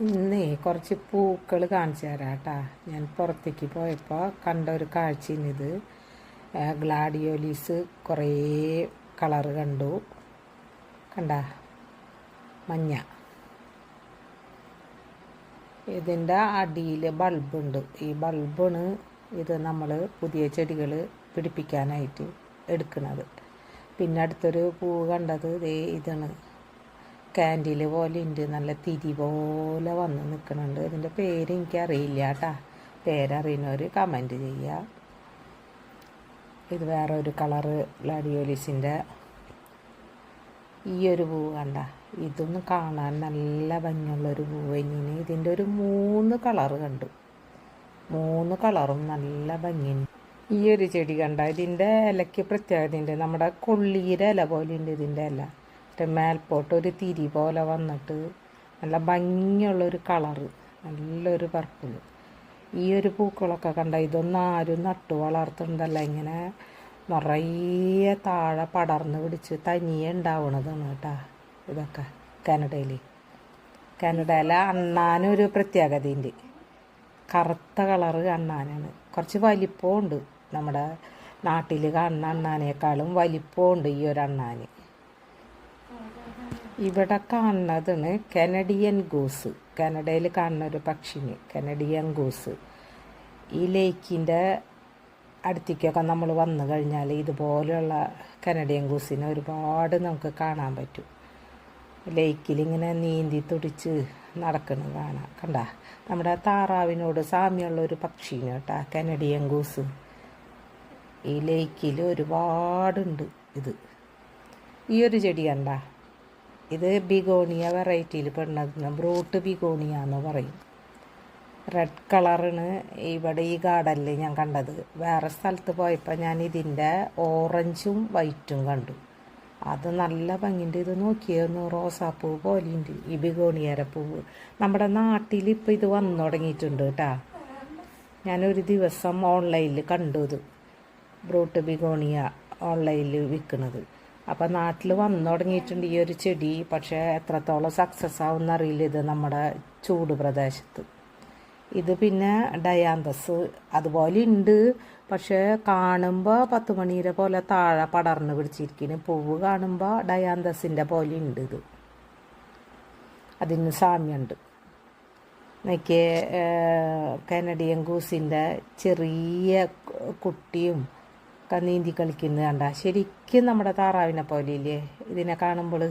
ഇന്നേ കുറച്ച് പൂക്കൾ കാണിച്ചു തരാം കേട്ടാ. ഞാൻ പുറത്തേക്ക് പോയപ്പോൾ കണ്ട ഒരു കാഴ്ചയിനിത്. ഗ്ലാഡിയോലീസ് കുറേ കളറ് കണ്ടു. കണ്ട മഞ്ഞ. ഇതിൻ്റെ അടിയിൽ ബൾബുണ്ട്. ഈ ബൾബാണ് ഇത് നമ്മൾ പുതിയ ചെടികൾ പിടിപ്പിക്കാനായിട്ട് എടുക്കുന്നത്. പിന്നെ അടുത്തൊരു പൂവ് കണ്ടത് ഇതാണ്. കാൻഡിൽ പോലെ ഉണ്ട്, നല്ല തിരി പോലെ വന്ന് നിൽക്കുന്നുണ്ട്. ഇതിൻ്റെ പേര് എനിക്കറിയില്ല കേട്ടാ. പേരറിയുന്നവർ കമൻറ്റ് ചെയ്യുക. ഇത് വേറെ ഒരു കളറ് ഗ്ലാഡിയോലിസിൻ്റെ. ഈ ഒരു പൂവ് കണ്ട, ഇതൊന്നും കാണാൻ നല്ല ഭംഗിയുള്ളൊരു പൂവ് തന്നെയാണ്. ഇതിൻ്റെ ഒരു 3 കളറ് കണ്ടു. 3 കളറും നല്ല ഭംഗിയുണ്ട്. ഈ ഒരു ചെടി കണ്ട, ഇതിൻ്റെ ഇലയ്ക്ക് പ്രത്യേകതയുണ്ട്. നമ്മുടെ കൊള്ളിയുടെ ഇല പോലെ ഉണ്ട് ഇതിൻ്റെ ഇല. മേൽപോട്ട് ഒരു തിരി പോലെ വന്നിട്ട് നല്ല ഭംഗിയുള്ളൊരു കളറ്, നല്ലൊരു പർപ്പിൾ. ഈ ഒരു പൂക്കളൊക്കെ കണ്ട, ഇതൊന്നും ആരും നട്ടു വളർത്തുന്നതല്ല. ഇങ്ങനെ നിറയെ താഴെ പടർന്ന് പിടിച്ച് തനിയെ ഉണ്ടാവണതാണ് കേട്ടാ. ഇതൊക്കെ കാനഡയിലെ അണ്ണാനൊരു പ്രത്യേകതയുണ്ട്. കറുത്ത കളറ് അണ്ണാനാണ്. കുറച്ച് വലിപ്പമുണ്ട്. നമ്മുടെ നാട്ടിൽ കാണുന്ന അണ്ണാനേക്കാളും വലിപ്പമുണ്ട് ഈ ഒരു അണ്ണാന്. ഇവിടെ കാണുന്നതാണ് കനഡിയൻ ഗൂസ്. കാനഡയിൽ കാണുന്ന ഒരു പക്ഷിന് കനഡിയൻ ഗൂസ്. ഈ ലേക്കിൻ്റെ അടുത്തേക്കൊക്കെ നമ്മൾ വന്നു കഴിഞ്ഞാൽ ഇതുപോലെയുള്ള കനഡിയൻ ഗൂസിനെ ഒരുപാട് നമുക്ക് കാണാൻ പറ്റും. ലേക്കിലിങ്ങനെ നീന്തി തുടിച്ച് നടക്കുന്നത് കാണാം. കണ്ട, നമ്മുടെ താറാവിനോട് സാമ്യമുള്ള ഒരു പക്ഷിന് കേട്ടാ കനഡിയൻ ഗൂസ്. ഈ ലേക്കിൽ ഒരുപാടുണ്ട് ഇത്. ഈ ഒരു ചെടി കണ്ട, ഇത് ബിഗോണിയ വെറൈറ്റിയിൽ പെടുന്നത്. ബ്രൂട്ട് ബിഗോണിയ എന്ന് പറയും. റെഡ് കളറാണ് ഇവിടെ ഈ ഗാർഡനിൽ ഞാൻ കണ്ടത്. വേറെ സ്ഥലത്ത് പോയപ്പോൾ ഞാൻ ഇതിൻ്റെ ഓറഞ്ചും വൈറ്റും കണ്ടു. അത് നല്ല ഭംഗിയുണ്ട്. ഇത് നോക്കിയൊന്ന് റോസാപ്പൂ പോലെയുണ്ട് ഈ ബിഗോണിയയുടെ പൂവ്. നമ്മുടെ നാട്ടിൽ ഇപ്പോൾ ഇത് വന്നു തുടങ്ങിയിട്ടുണ്ട് കേട്ടാ. ഞാനൊരു ദിവസം ഓൺലൈനിൽ കണ്ടു ഇത്, ബ്രൂട്ട് ബിഗോണിയ ഓൺലൈനിൽ വിൽക്കുന്നത്. അപ്പം നാട്ടിൽ വന്നു തുടങ്ങിയിട്ടുണ്ട് ഈ ഒരു ചെടി. പക്ഷേ എത്രത്തോളം സക്സസ് ആവുമെന്ന് അറിയില്ല ഇത് നമ്മുടെ ചൂട് പ്രദേശത്ത്. ഇത് പിന്നെ ഡയാന്തസ് അതുപോലെ ഉണ്ട്. പക്ഷേ കാണുമ്പോൾ 10 മണിയുടെ പോലെ താഴെ പടർന്ന് പിടിച്ചിരിക്കുന്നു. പൂവ് കാണുമ്പോൾ ഡയാന്തസിൻ്റെ പോലെ ഉണ്ട് ഇത്. അതിന് സാമ്യമുണ്ട്. എനിക്ക് കനഡിയൻ ഗൂസിൻ്റെ ചെറിയ കുട്ടിയും നീന്തി കളിക്കുന്നത് കണ്ട. ശരിക്കും നമ്മുടെ താറാവിനെ പോലെ ഇല്ലേ ഇതിനെ കാണുമ്പോൾ.